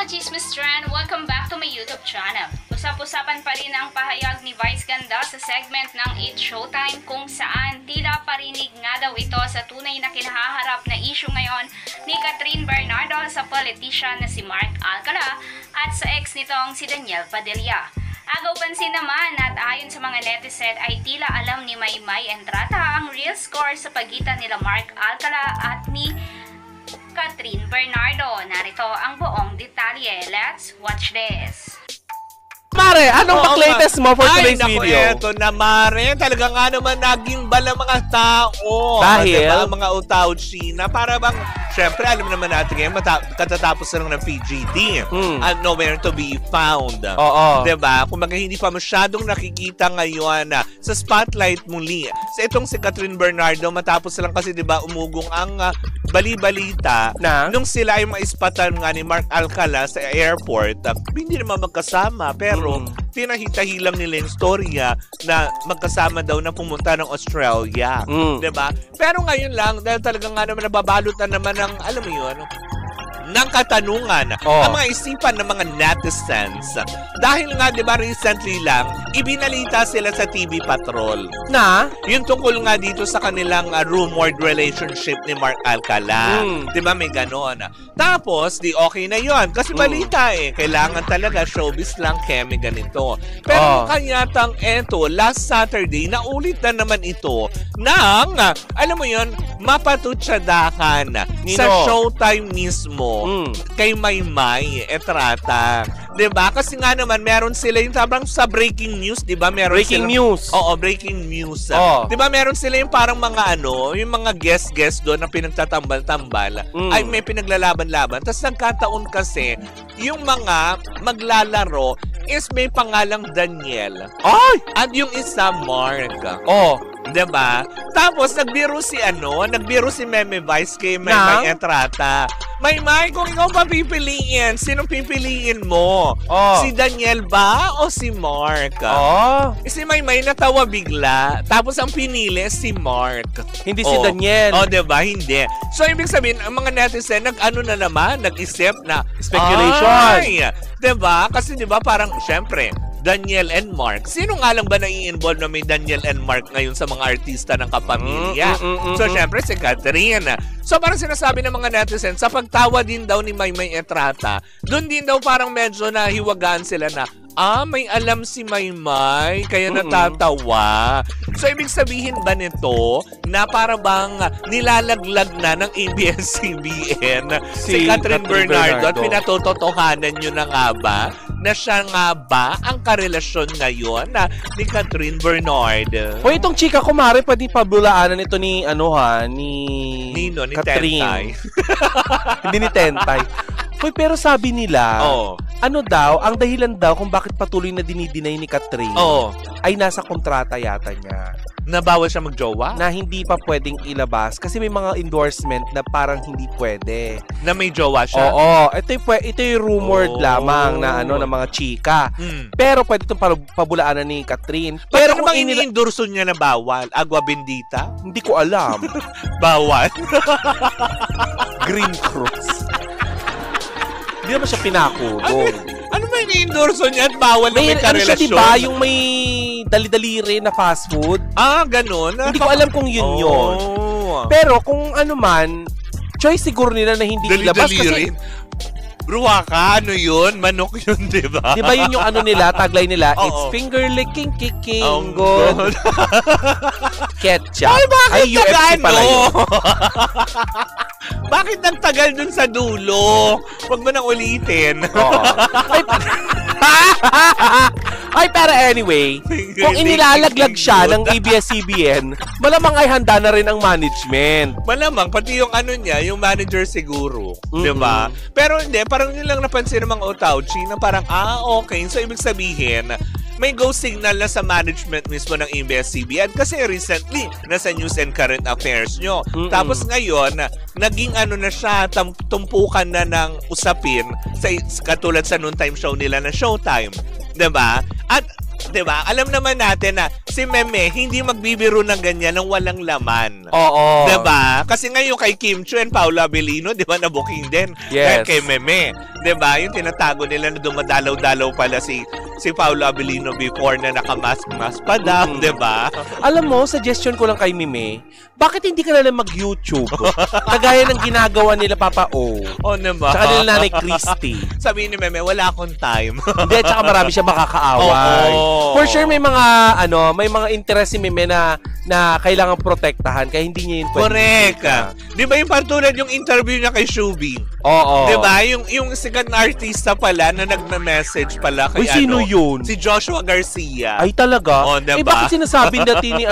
ka-Chismis Trend! Welcome back to my YouTube channel. Usap-usapan pa rin ang pahayag ni Vice Ganda sa segment ng 8 Showtime kung saan tila parinig nga daw ito sa tunay na kinahaharap na issue ngayon ni Catherine Bernardo sa politician na si Mark Alcala at sa ex nitong si Daniel Padilla. Agaw pansin naman at ayon sa mga netizen ay tila alam ni Maymay Entrata ang real score sa pagitan nila Mark Alcala at ni Catherine Bernardo. Narito ang buong detalye. Let's watch this. Mare, anong latest mo for today's video? Ay, naku, eto na Mare. Talaga nga naman naging bala mga tao. Dahil? Diba, mga utaw-China. Para bang, syempre, alam naman natin ngayon, katatapos na lang ng PGD. And nowhere to be found. Oo. Diba? Kung hindi pa masyadong nakikita ngayon sa spotlight muli. Sa itong si Catherine Bernardo, matapos lang kasi, diba, umugong ang bali-balita na? Nung sila ay maispatan nga ni Mark Alcala sa airport, hindi naman magkasama. Pero tinahitahilang nila yung storya na magkasama daw na pumunta ng Australia. Diba? Pero ngayon lang, dahil talaga nga naman nababalot na naman ng, alam mo yun, ng katanungan ang mga isipan ng mga netizens. Dahil nga, di ba, recently lang, ibinalita sila sa TV Patrol. Na? Yung tungkol nga dito sa kanilang rumored relationship ni Mark Alcala. Di ba, may ganon. Tapos, di okay na yon kasi balita kailangan talaga showbiz lang kemi ganito. Pero kanyatang eto, last Saturday, naulit na naman ito ng, alam mo yon, mapatutsadakan sa Showtime mismo. Kay Maymay Entrata. Diba? Kasi nga naman, meron sila yung sa breaking news, diba? Meron breaking news? Oo, breaking news. Diba? Meron sila yung parang mga yung mga guest doon na pinagtatambal-tambal. Ay, may pinaglalaban-laban. Tapos nagkataon kasi, yung mga maglalaro is may pangalang Daniel. Ay! At yung isa, Mark. Diba? Tapos, nagbiro si Meme Vice kay Maymay Entrata. Maymay, kung ikaw pa pipiliin, sinong pipiliin mo? Si Daniel ba o si Mark? Si Maymay natawa bigla. Tapos, ang pinili, si Mark. Hindi si Daniel. Diba? Hindi. So, ibig sabihin, ang mga netizen, nag-isip na speculation. Ay, diba? Kasi diba, parang, syempre, Daniel and Mark. Sino nga lang ba nai-involve na may Daniel and Mark ngayon sa mga artista ng kapamilya? So, syempre, si Catherine. So, parang sinasabi ng mga netizens, sa pagtawa din daw ni Maymay Entrata, doon din daw parang medyo nahiwagaan sila na, may alam si Maymay, kaya natatawa. So, ibig sabihin ba nito na para bang nilalaglag na ng ABS-CBN si Catherine Bernardo at pinatototohanan nyo na nga ba na siya nga ba ang karelasyon ngayon ni Catherine Bernardo? Itong chika ko, Mare, pwede pabulaanan ito ni, ni Tentay. Catherine. Hindi ni Tentay. Pero sabi nila, ang dahilan daw kung bakit patuloy na dinidinay ni Catherine ay nasa kontrata yata niya. Na bawal siya magjowa? Na hindi pa pwedeng ilabas kasi may mga endorsement na parang hindi pwede. Na may jowa siya? Ito yung rumored lamang na ng mga chika. Pero pwede itong pabulaanan ni Catherine. Pero kung ini-endorso niya na bawal? Agua Bendita? Hindi ko alam. Bawal? Green Cross. Hindi naman siya pinakudong. Ano ba ini-endorso niya at bawal na may karelasyon? Siya, diba? Yung may dali-dali rin na fast food. Ganun? Hindi ko alam kung yun yun. Pero kung ano man, choice siguro nila na hindi ilabas kasi... Ruwaka, ano yun? Manok yun, diba? Diba yun yung nila, tagline nila? It's finger licking, kicking, good. Ketchup. Ay, bakit UFC pala yun. Bakit nagtagal dun sa dulo? Huwag mo nang ulitin. Pero anyway, kung inilalaglag siya ng ABS-CBN, malamang ay handa na rin ang management. Malamang, pati yung niya, yung manager siguro. Diba? Pero hindi, parang yun lang napansin ng mga Otauchi na parang, okay. So, ibig sabihin, may go signal na sa management mismo ng ABS-CBN kasi recently, nasa news and current affairs nyo. Tapos ngayon, naging na siya, tumpukan na ng usapin sa katulad sa noontime show nila na Showtime. Diba? At Diba? Alam naman natin na si Meme hindi magbibiro ng ganyan ng walang laman. Oo. Diba? Kasi ngayon kay Kim Chiu and Paolo Abilino, diba, na-booking din. Yes. Kay Meme. Diba? Yung tinatago nila na dumadalaw-dalaw pala si Paolo Abilino before na nakamask-mask pa daw. Diba? Alam mo, suggestion ko lang kay Meme, bakit hindi ka na lang mag-YouTube? Kagaya ng ginagawa nila Papa O. O, diba? Tsaka nila Nanay Christy. Sabi ni Meme, wala akong time. Hindi, tsaka marami siya makakaaway. For sure may mga interest si Meme na kailangan protektahan kaya hindi niya yun pwede. Correct. Di ba yung partulad yung interview niya kay Shubi? Oo. Di ba? Yung sikat na artista pala na nagme-message pala kay sino yun? Si Joshua Garcia. Ay talaga? Oh, diba? Bakit sinasabi natin ni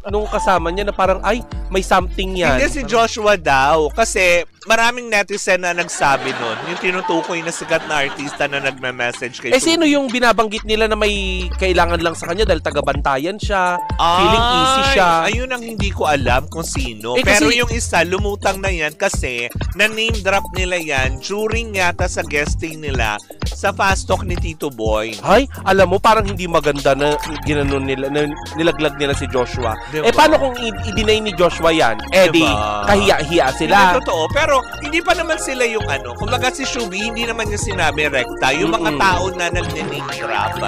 nung kasama niya na parang ay may something yan? Hindi si Joshua daw kasi maraming netizen na nagsabi nun, yung tinutukoy na sikat na artista na nagme-message kay Shubi. Sino yung binabanggit nila na may kailangan lang sa kanya dahil taga-bantayan siya, feeling easy siya? Ayun ang hindi ko alam kung sino. Kasi, pero yung isa, lumutang na yan kasi na-name drop nila yan during yata sa guesting nila sa Fast Talk ni Tito Boy. Ay, alam mo, parang hindi maganda na ginanon nila, na nilaglag nila si Joshua. Diba? Paano kung i-deny ni Joshua yan? Di, kahiya-hiya sila. Hindi totoo, pero hindi pa naman sila yung kumbaga si Shubi, hindi naman yung sinabi rekta. Yung mga tao na nag-name drop.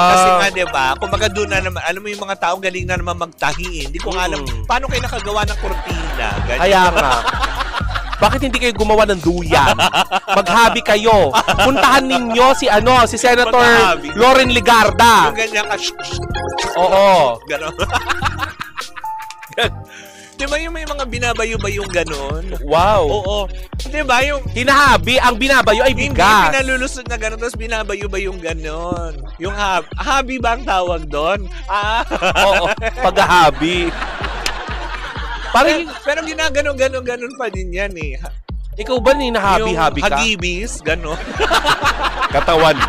Kasi nga, diba, kumbaga doon na naman, alam mo yung mga tao galing na naman magtahi. Hindi ko alam, paano kayo nakagawa ng kortina? Ganyan. Kaya nga. Bakit hindi kayo gumawa ng duyan? Maghabi kayo. Puntahan ninyo si Senator Loren Legarda. Yung ganyan ka, Oo. gano'n. Diba yung may mga binabayo-bayong gano'n? Wow. Oo. Diba yung Hinahabi, ang binabayo ay hindi bigas. pinalulusot na gano'n, tapos binabayo-bayong gano'n. Yung habi ba ang tawag doon? Oo, paghahabi. Pero ginaganon pa din yan eh. Ikaw ba hinahabi-habi ka? Yung hagibis, gano'n. Katawan.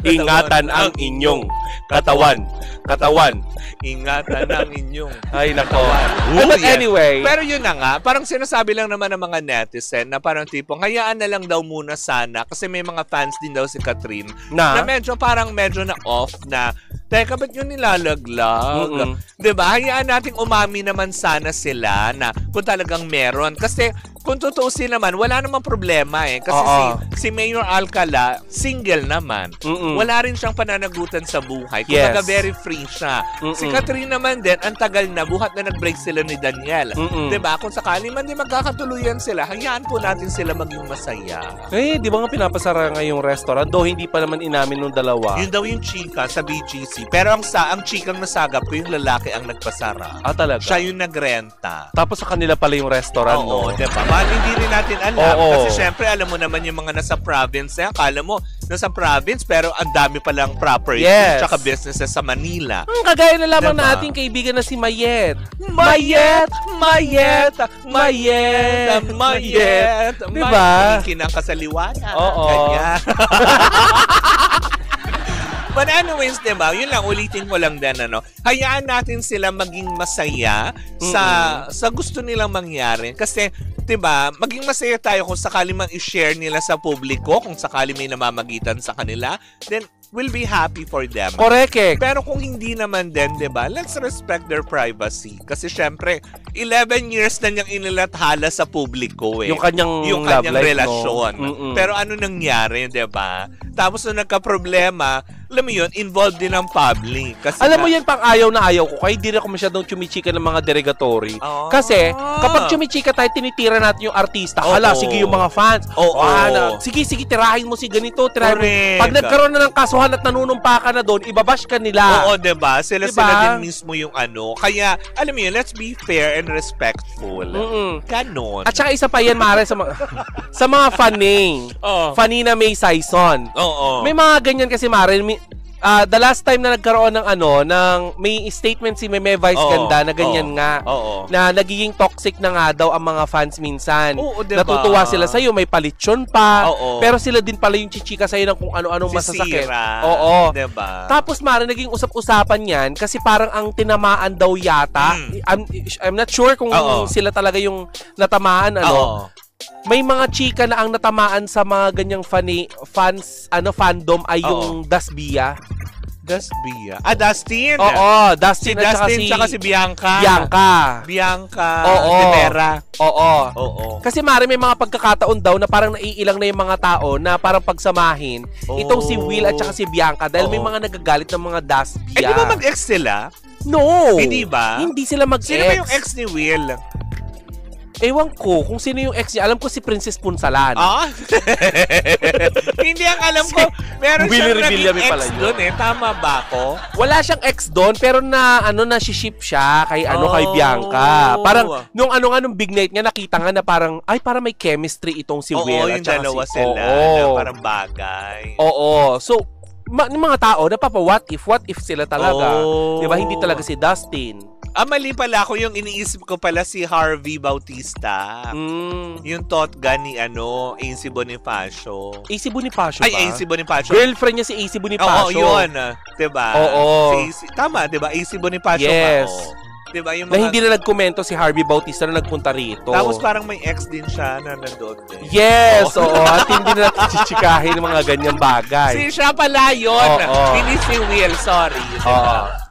Ingatan ang inyong katawan. Ingatan ang inyong Ay, nako. But anyway. Pero yun na nga, parang sinasabi lang naman ng mga netizen na parang tipong, hayaan na lang daw muna sana kasi may mga fans din daw si Catherine na medyo na off na, teka, ba't yun nilalaglag? Diba? Hayaan nating umami naman sana sila na kung talagang meron. Kasi kung tutuusin naman, wala namang problema eh. Kasi si Mayor Alcala, single naman. Wala rin siyang pananagutan sa buhay. Kumbaga very free siya. Si Catherine naman din, ang tagal na, buhat na nag-break sila ni Daniel. Diba? Kung sakali man din magkakatuluyan sila, hayaan po natin sila maging masaya. Di ba nga pinapasara nga yung restaurant? Though hindi pa naman inamin nung dalawa. Yun daw yung chika sa BGC. Pero ang chikang nasagap ko, yung lalaki ang nagpasara. Talaga? Siya yung nagrenta. Tapos sa kanila pala yung restaurant, no? Diba? Hindi rin natin alam. Kasi syempre, alam mo naman yung mga nasa province na akala mo, nasa province, pero ang dami palang properties tsaka businesses sa Manila. Kagaya na lamang na ating kaibigan na si Mayet. Mayet! Diba? Kinang kasaliwana. Oo. Ganyan. But anyways, diba, yun lang, ulitin ko lang din, hayaan natin sila maging masaya sa gusto nilang mangyari. Kasi, diba, maging masaya tayo kung sakali mang i-share nila sa publiko, kung sakali may namamagitan sa kanila, then we'll be happy for them. Correct. Pero kung hindi naman din, diba, let's respect their privacy. Kasi syempre, 11 years na niyang inilathala sa publiko eh. Yung kanyang relasyon. No? Pero ano nangyari, diba? Tapos nung nagka-problema, alam mo yun, involved din ang public. Kasi alam mo yan, pang ayaw na ayaw ko. Kaya hindi rin ako masyadong chumichika ng mga derogatory. Kasi, kapag chumichika tayo, tinitira natin yung artista. Sige yung mga fans. Sige, tirahin mo si ganito. Tirahin mo. Pag nagkaroon na ng kasuhan at nanunumpa ka na doon, ibabash ka nila. Diba? Sila din mismo yung Kaya, alam mo yun, let's be fair and respectful. Ganon. At saka isa pa yan, Mare, sa mga fanning. Fanny na may saison. May mga ganyan kasi, Mare, the last time na nagkaroon ng may statement si Meme Vice Ganda na ganyan nga. Na nagiging toxic na nga daw ang mga fans minsan. Diba? Natutuwa sila sa'yo, may palitsyon pa. Pero sila din pala yung chichika sa'yo ng kung ano-anong masasakit. Diba? Tapos Mara, naging usap-usapan yan kasi parang ang tinamaan daw yata. I'm not sure kung sila talaga yung natamaan. May mga chika na ang natamaan sa mga ganyang fandom ay yung Dasbia. Dasbia. Dustin. Oo, Dustin si Dustin tsaka si Bianca. Bianca. Oo. Rivera. Oo. Kasi Mare, may mga pagkakataon daw na parang naiilang na yung mga tao na parang pagsamahin itong si Will at tsaka si Bianca dahil may mga nagagalit ng mga Dasbia. Di ba mag-ex sila? No. Hindi ba? Hindi sila mag-ex. Sino ba yung ex ni Will? Ewan ko kung sino yung ex niya. Alam ko si Princess Punsalan. Hindi ang alam ko. Meron Willie siyang Revilla naging pala ex yun. doon Tama ba ako? Wala siyang ex doon pero na-ship siya kay kay Bianca. Parang nung big night nga nakita nga na parang parang may chemistry itong si Will at yung dalawa sila. Na parang bagay. Oo. So yung mga tao what if sila talaga. 'Di ba? Hindi talaga si Dustin. Mali pala ako. Yung iniisip ko pala si Harvey Bautista. Yung totga ni AC Bonifacio. AC Bonifacio Ay, ba? AC Bonifacio. Girlfriend niya si AC Bonifacio. Oo, yun. Diba? Oo. Tama, diba? AC Bonifacio yes. Diba? Yung na hindi na nagkomento si Harvey Bautista na nagpunta rito. Tapos parang may ex din siya na nandoon din. Yes, oo. At hindi na chichikahin ng mga ganyang bagay. Siya pala yun. Hindi si Will, sorry.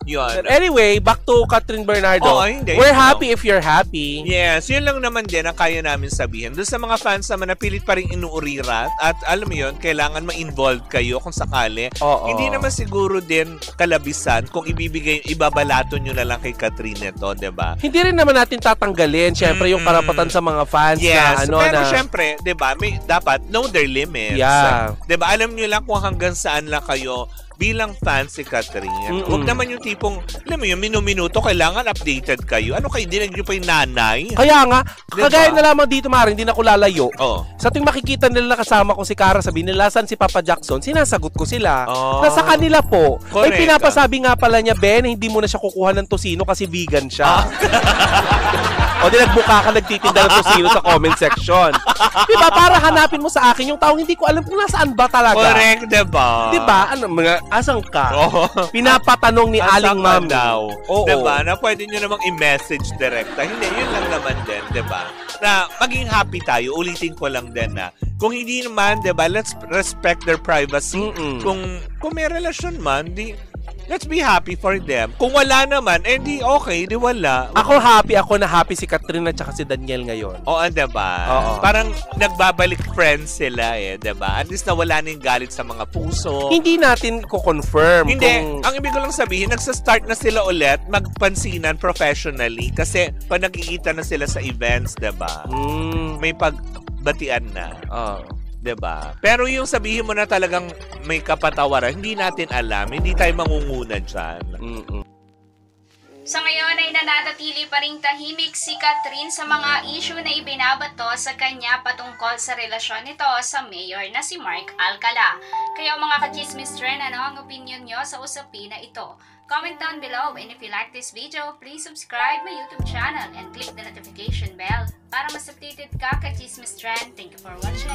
Yun. But anyway, back to Catherine Bernardo. We're happy if you're happy. Yes, yun lang naman din ang kaya namin sabihin. Doon sa mga fans naman na pilit pa rin inuurirat at alam mo yun, kailangan ma-involve kayo kung sakali. Hindi naman siguro din kalabisan kung ibabalato nyo na lang kay Catherine ito, diba? Hindi rin naman natin tatanggalin, syempre, yung karapatan sa mga fans na pero na... syempre, diba, dapat know their limits. Yeah. Diba, alam nyo lang kung hanggang saan lang kayo bilang fan si Catherine. Huwag naman yung tipong, alam mo yung minuto, kailangan updated kayo. Ano kayo, dinag nyo pa yung nanay? Kaya nga, kagaya na lamang dito, Mara, hindi na ko lalayo. Oh. Sa tuwing makikita nila kasama ko si Cara, sabi nila, saan si Papa Jackson? Sinasagot ko sila. Nasa kanila po. Correct. Ay, pinapasabi nga pala niya, Ben, hindi mo na siya kukuha ng tosino kasi vegan siya. O di nagbuka ka, nagtitinda ng tosino sa comment section. Diba? Para hanapin mo sa akin yung taong hindi ko alam kung nasaan ba talaga. Correct, diba? Diba? Asang ka? Pinapatanong ni Aling Ma'am daw. Diba? Na pwede nyo namang i-message direkta. Hindi, yun lang naman din, diba? Na maging happy tayo. Ulitin ko lang din na kung hindi naman, diba, let's respect their privacy. Kung may relasyon man, let's be happy for them. Kung wala naman, di okay, di wala. Ako na happy si Catherine at saka si Daniel ngayon. Diba? Parang nagbabalik friends sila diba? At least nawala na yung galit sa mga puso. Hindi natin ko-confirm. Hindi. Ang ibig ko lang sabihin, nagsa-start na sila ulit magpansinan professionally kasi pag nakikita na sila sa events, diba? May pagbatian na. Diba? Pero yung sabihin mo na talagang may kapatawaran, hindi natin alam. Hindi tayo mangunguna dyan. Sa ngayon ay nananatili pa ring tahimik si Catherine sa mga issue na ibinabato sa kanya patungkol sa relasyon nito sa mayor na si Mark Alcala. Kaya mga ka-chismis trend, ano ang opinion nyo sa usapin na ito? Comment down below, and if you like this video, please subscribe my YouTube channel and click the notification bell para mas updated ka ka-chismis trend. Thank you for watching.